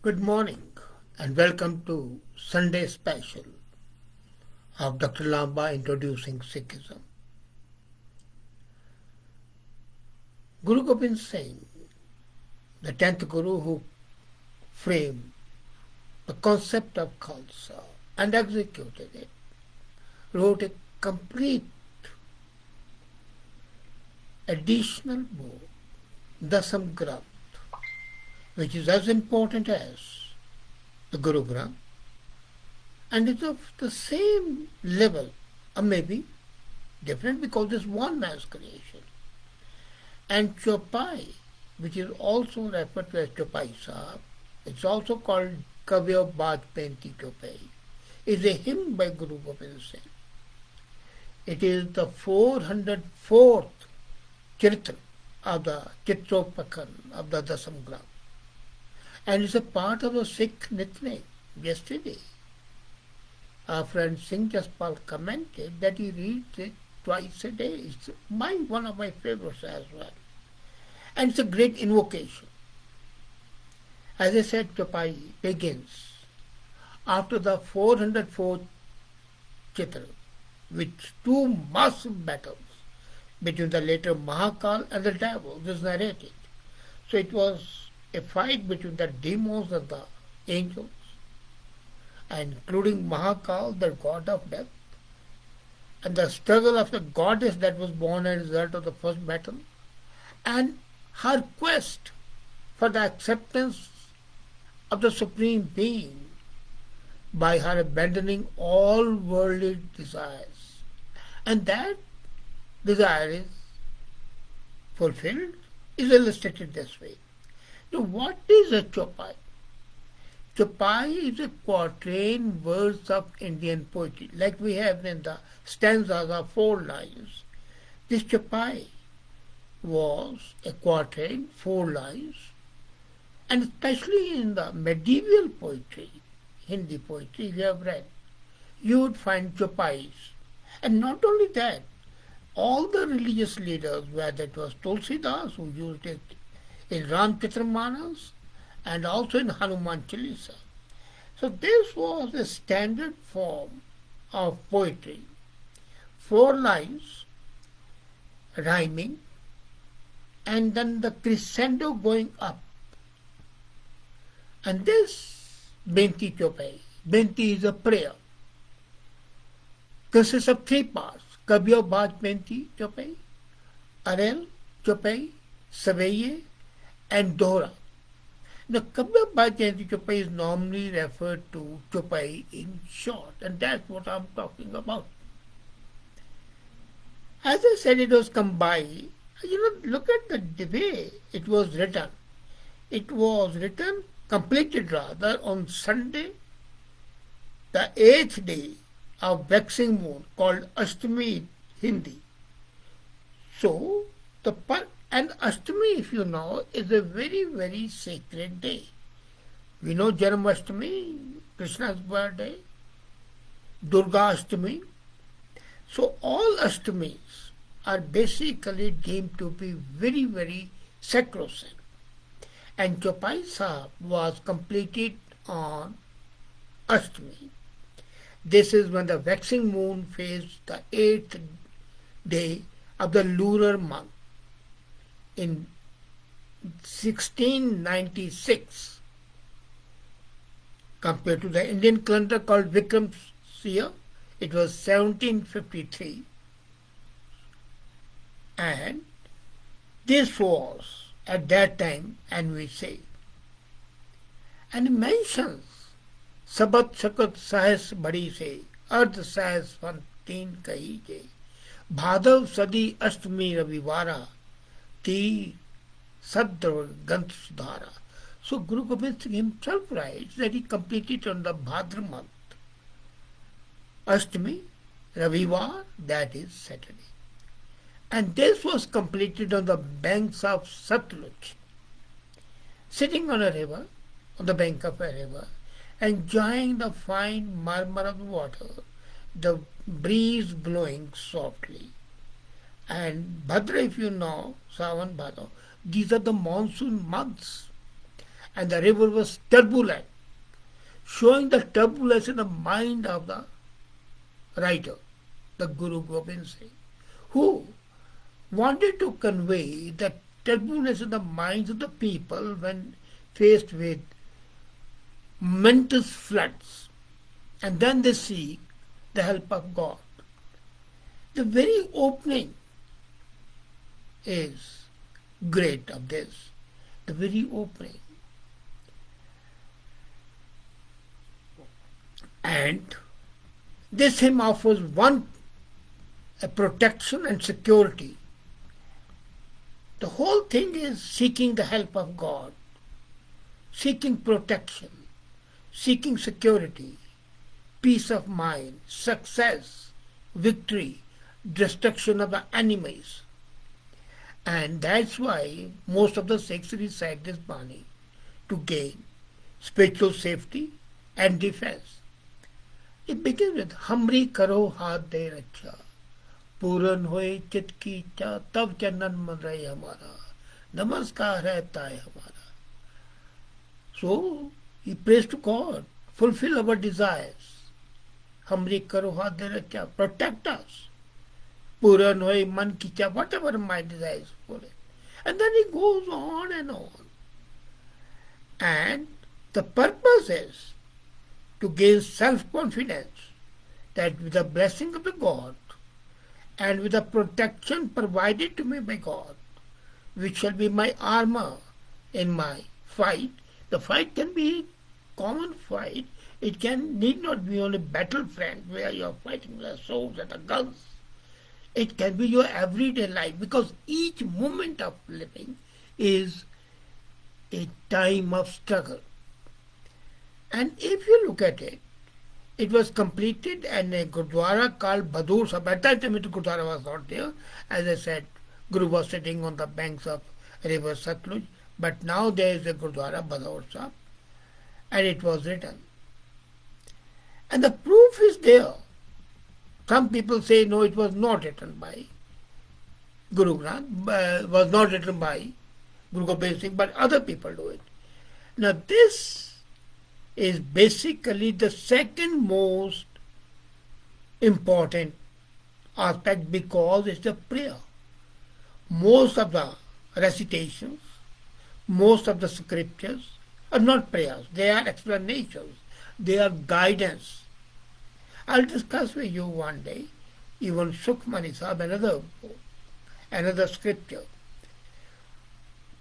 Good morning and welcome to Sunday Special of Dr. Lamba introducing Sikhism. Guru Gobind Singh, the 10th Guru who framed the concept of Khalsa and executed it, wrote a complete additional book, Dasam Granth, which is as important as the Guru Granth and is of the same level, or maybe different because it's one man's creation. And Chaupai, which is also referred to as Chaupai Sahib, it's also called Kaviyo Bach Benti Chaupai, is a hymn by Guru Gobind Singh. It is the 404th Charitar of the Charitropakhyan of the Dasam Granth. And it's a part of the Sikh Nitnem. Yesterday, our friend Singh Jaspal commented that he reads it twice a day. It's one of my favorites as well. And it's a great invocation. As I said, Chaupai begins after the 404th Chitra, with two massive battles between the later Mahakal and the devil. This is narrated. So it was a fight between the demons and the angels, including Mahakal, the god of death, and the struggle of the goddess that was born as a result of the first battle, and her quest for the acceptance of the Supreme Being by her abandoning all worldly desires. And that desire is fulfilled, is illustrated this way. Now, what is a Chaupai? Chaupai is a quatrain verse of Indian poetry, like we have in the stanzas of 4 lines. This Chaupai was a quatrain, 4 lines, and especially in the medieval poetry, Hindi poetry you have read, you would find Chaupais. And not only that, all the religious leaders, whether it was Tulsidas who used it in Ramchatramanas and also in Hanuman Chalisa. So this was a standard form of poetry. 4 lines, rhyming, and then the crescendo going up. And this Benti Chaupai, Benti is a prayer, consists of 3 parts: Kaviyo Bach Benti Chaupai, Arel Chaupai, Savaiye, and Dohra. Now, Kaviyo Bach Benti Chaupai is normally referred to Chaupai in short, and that's what I'm talking about. As I said, it was combined. Look at the way it was written. It was written, completed rather, on Sunday, the 8th day of waxing moon, called Ashtami Hindi. So, and Ashtami, if you know, is a very, very sacred day. We know Janmashtami, Krishna's birthday, Durga Ashtami. So all Ashtamis are basically deemed to be very, very sacrosanct. And Chaupai Sahib was completed on Ashtami. This is when the waxing moon faced the 8th day of the lunar month in 1696, compared to the Indian calendar called Vikram Seer. It was 1753, and this was at that time, and we say, and it mentions Sabat Sakat Sahas Badi se, Ardh Sahas Fantin Kahi je, Bhadav Sadi Ashtami Ravivara, Ti Sadr Granth Sudhara. So Guru Gobind Singh himself writes that he completed on the Bhadra month, Ashtami, Ravivar, that is Saturday. And this was completed on the banks of Satluj, sitting on a river, on the bank of a river, enjoying the fine murmur of the water, the breeze blowing softly. And Bhadra, if you know, Sawan Bhadra, these are the monsoon months. and the river was turbulent, showing the turbulence in the mind of the writer, the Guru Gobind Singh, who wanted to convey the turbulence in the minds of the people when faced with momentous floods, and then they seek the help of God. The very opening is great of this. The very opening. And this hymn offers one, a protection and security. The whole thing is seeking the help of God, seeking protection, seeking security, peace of mind, success, victory, destruction of the enemies. And that's why most of the Sikhs recite this Bani to gain spiritual safety and defense. It begins with Hamri karo haath de racha, Puran hoye chit ki icha, tab chandan man rahe hamara, Namaskar hai tai hamara. So he prays to God, fulfill our desires. Hamri karo haath de racha, protect us. Puran hoye man ki icha, whatever my desires for it. And then he goes on and on. And the purpose is to gain self-confidence that with the blessing of the God and with the protection provided to me by God, which shall be my armor in my fight. The fight can be common fight. It need not be on a battlefront where you are fighting with the swords and the guns. It can be your everyday life, because each moment of living is a time of struggle. And if you look at it, it was completed in a Gurdwara called Badur Sahib. At that time, the Gurdwara was not there. As I said, Guru was sitting on the banks of river Satluj. But now there is a Gurdwara, Badur Sahib, and it was written. And the proof is there. Some people say, no, it was not written by Guru Granth, was not written by Guru Gobind Singh, but other people do it. Now this is basically the second most important aspect, because it's the prayer. Most of the recitations, most of the scriptures are not prayers, they are explanations, they are guidance. I'll discuss with you one day, even Sukhmani Sahib, another scripture.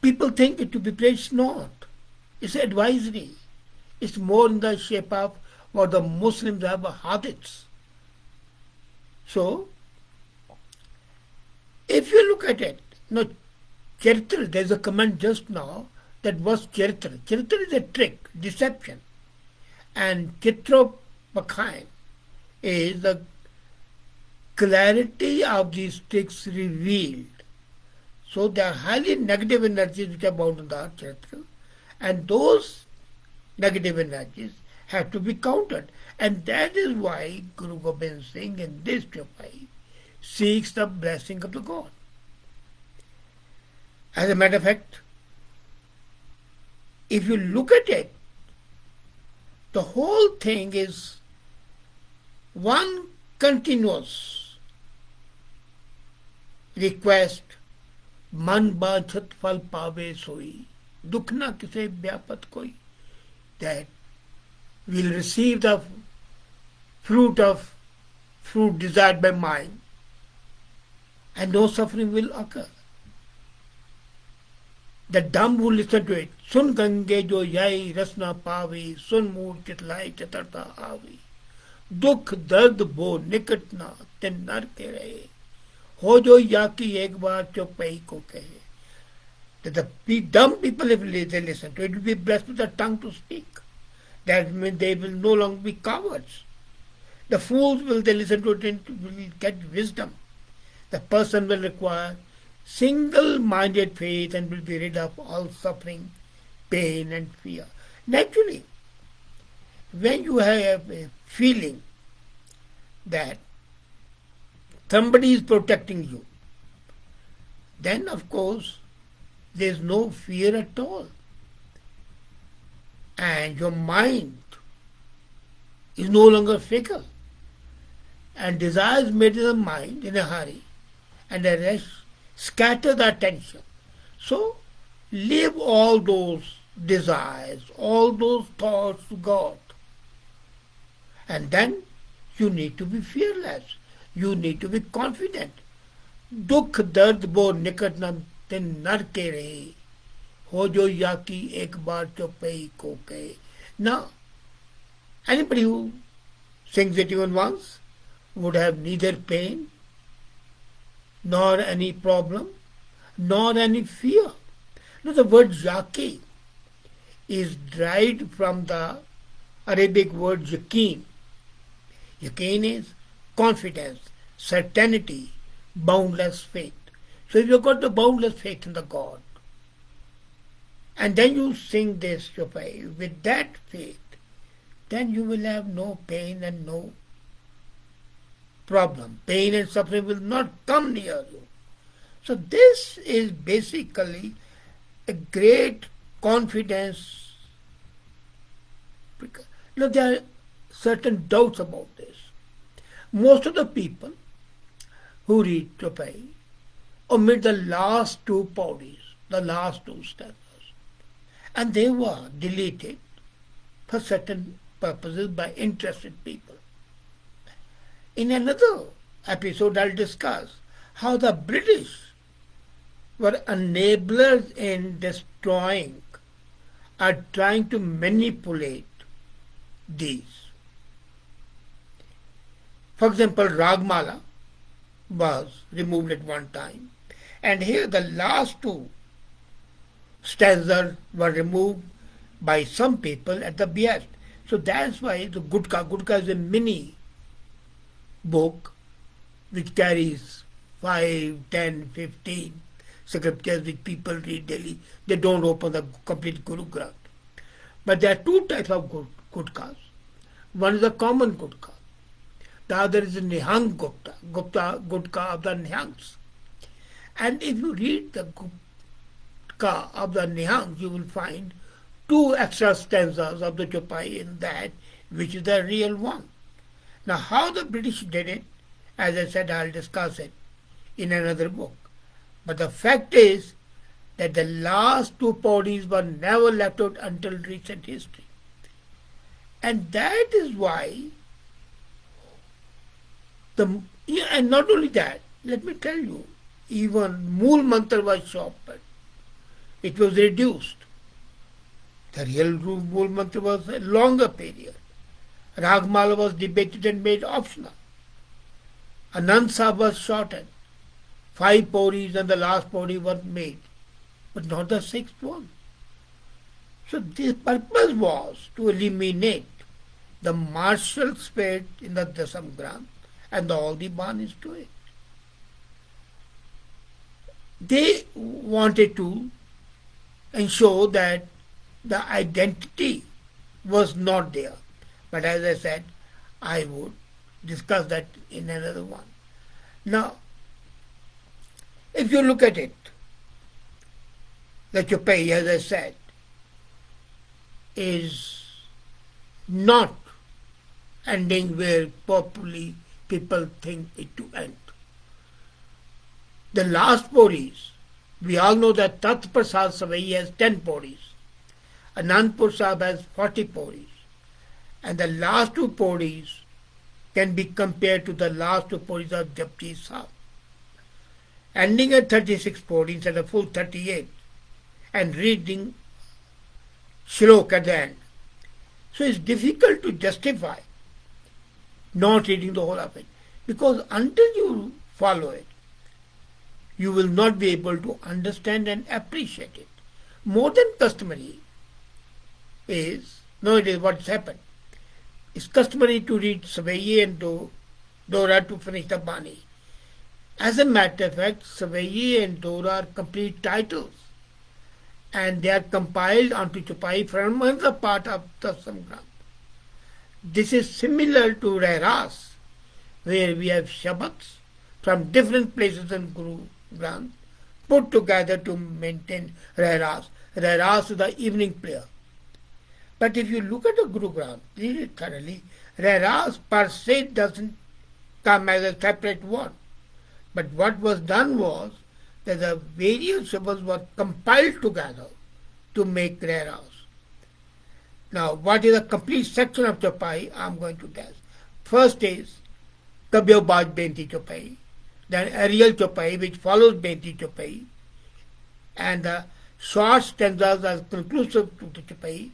People think it to be prayed, it's not. It's advisory. It's more in the shape of what the Muslims have hadiths. So, if you look at it, now, Charitar, there's a comment just now that was Charitar. Charitar is a trick, deception. And Charitropakhyan is the clarity of these tricks revealed. So they are highly negative energies which are bound in the Charitar, and those negative energies have to be countered. And that is why Guru Gobind Singh in this Chaupai seeks the blessing of the God. As a matter of fact, if you look at it, the whole thing is one continuous request, man bachat phal pave soi, dukh na kise vyapat koi, that we'll receive the fruit desired by mind, and no suffering will occur. The dumb will listen to it. Sun gange jo yai rasna pavi, sun mood chitlai chatarta avi. दुख दर्द बो निकट ना तिन नर के रहे, हो जो या की एक बार चौपाई को कहे. The dumb people, if they listen to it, will be blessed with the tongue to speak. That means they will no longer be cowards. The fools, will they listen to it, will get wisdom. The person will require single-minded faith and will be rid of all suffering, pain and fear. Naturally, when you have a feeling that somebody is protecting you, then of course there is no fear at all. and your mind is no longer fickle, and desires made in the mind in a hurry, and the rest scatter the attention. So leave all those desires, all those thoughts to God. And then you need to be fearless. You need to be confident. दुख दर्द वो निकट न दिन नर के रहे हो जो याकी एक बार चौपाई को कहे. Now, anybody who sings it even once would have neither pain nor any problem nor any fear. Now, the word yaqi is derived from the Arabic word yaqeen. Yaqeen is confidence, certainty, boundless faith. So if you've got the boundless faith in the God, and then you sing this Chaupai with that faith, then you will have no pain and no problem. Pain and suffering will not come near you. So this is basically a great confidence. There are certain doubts about this. Most of the people who read Chaupai omit the last two pauris, the last two stanzas, and they were deleted for certain purposes by interested people. In another episode, I'll discuss how the British were enablers in destroying or trying to manipulate these. For example, Ragmala was removed at one time, and here the last two stanzas were removed by some people at the behest. So that's why the Gutka is a mini book which carries 5, 10, 15 scriptures which people read daily. They don't open the complete Guru Granth. But there are two types of Gutkas. One is a common Gutka. The other is a Nihang Gutka of the Nihangs. And if you read the Gutka of the Nihangs, you will find two extra stanzas of the Chaupai in that, which is the real one. Now, how the British did it, as I said, I'll discuss it in another book. But the fact is that the last two pauris were never left out until recent history. And that is why and not only that, let me tell you, even Mool Mantra was stopped. It was reduced. The real Mool Mantra was a longer period. Ragmala was debated and made optional. Anand Sahib was shortened. 5 pauris and the last pauri were made, but not the 6th one. So the purpose was to eliminate the martial spirit in the Dasam Granth and all the banis to it. They wanted to ensure that the identity was not there. But as I said, I would discuss that in another one. Now, if you look at it, the Chaupai, as I said, is not ending where popularly people think it to end. The last pauris, we all know that Tat Prasad Savai has 10 pauris, Anandpur Sahib has 40 pauris, and the last two pauris can be compared to the last two pauris of Japji Sahib, ending at 36 pauris and a full 38, and reading Shlok at the end. So it's difficult to justify not reading the whole of it, because until you follow it, you will not be able to understand and appreciate it. More than customary is, nowadays what's happened, it's customary to read Savaiye and Dora to finish the Bani. As a matter of fact, Savaiye and Dora are complete titles, and they are compiled onto Chaupai from another part of Dasam Granth. This is similar to Rehras, where we have Shabads from different places in Guru Granth put together to maintain Rehras. Rehras is the evening prayer. But if you look at the Guru Granth, read it thoroughly, Reras per se doesn't come as a separate one. But what was done was that the various symbols were compiled together to make Reras. Now, what is a complete section of Chaupai? I am going to tell. First is Kaviyo Bach Benti Chaupai, then aerial Chaupai, which follows Benti Chaupai, and the short stanzas are conclusive to the Chaupai.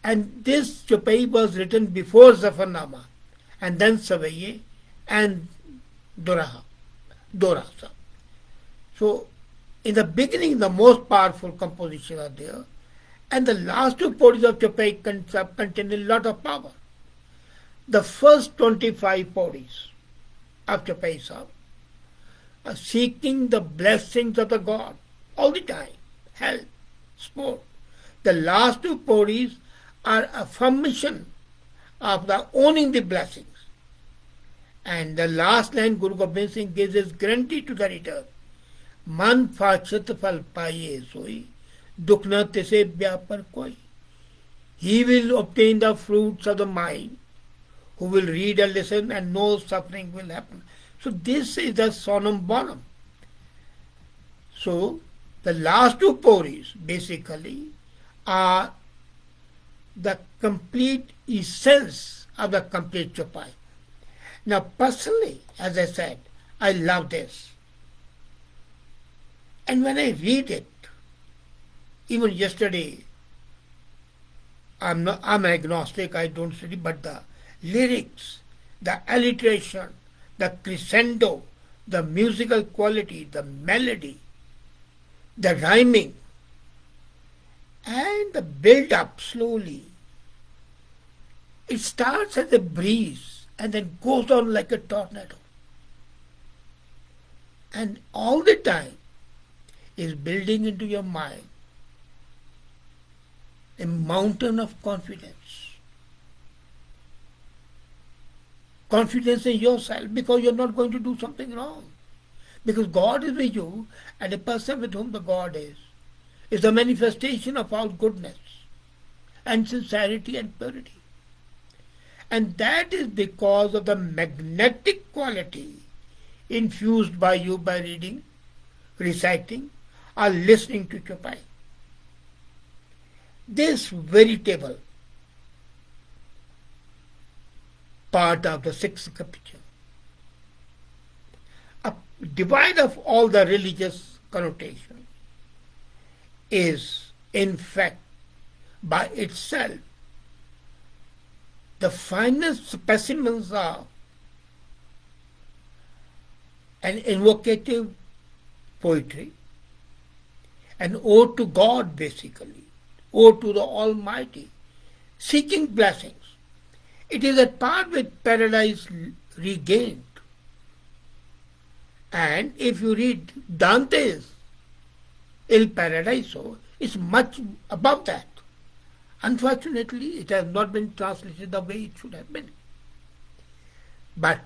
And this Chaupai was written before Zafarnama, and then Savaiye and Dorasa. So, in the beginning, the most powerful compositions are there, and the last two paudis of Chaupai contain a lot of power. The first 25 paudis of Chaupai Sahib are seeking the blessings of the God all the time, health, sport. The last two paudis are affirmation of the owning the blessings. And the last line, Guru Gobind Singh gives his guarantee to the reader. Man fachat fal paye soi, dukh na tise vyapar koi. He will obtain the fruits of the mind, who will read and listen, and no suffering will happen. So this is the sonum bonum. So the last two pauris basically are the complete essence of the complete Chaupai. Now personally, as I said, I love this. And when I read it, even yesterday, I'm agnostic, I don't study, but the lyrics, the alliteration, the crescendo, the musical quality, the melody, the rhyming, and the build-up slowly. It starts as a breeze and then goes on like a tornado. And all the time is building into your mind a mountain of confidence. Confidence in yourself because you're not going to do something wrong. Because God is with you, and a person with whom the God is a manifestation of all goodness and sincerity and purity. And that is because of the magnetic quality infused by you by reading, reciting, or listening to Chaupai. This veritable part of the sixth scripture, devoid of all the religious connotation, is in fact by itself the finest specimens of an invocative poetry, an ode to God basically, ode to the Almighty, seeking blessings. It is at par with Paradise Regained. And if you read Dante's Il Paradiso, it's much above that. Unfortunately, it has not been translated the way it should have been. But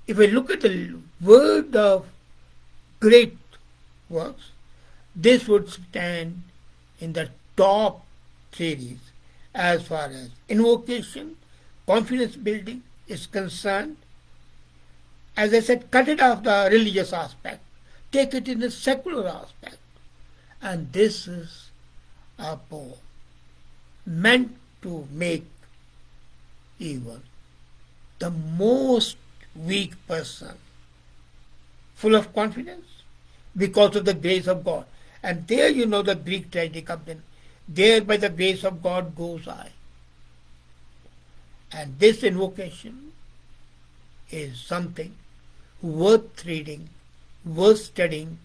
if we look at the word of great works, this would stand in the top series as far as invocation, confidence building is concerned. As I said, cut it off the religious aspect, take it in the secular aspect. And this is a poem meant to make even the most weak person full of confidence because of the grace of God. And there you know the Greek tragedy comes in. There by the grace of God goes I. And this invocation is something worth reading, worth studying,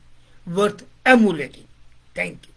worth emulating. Thank you.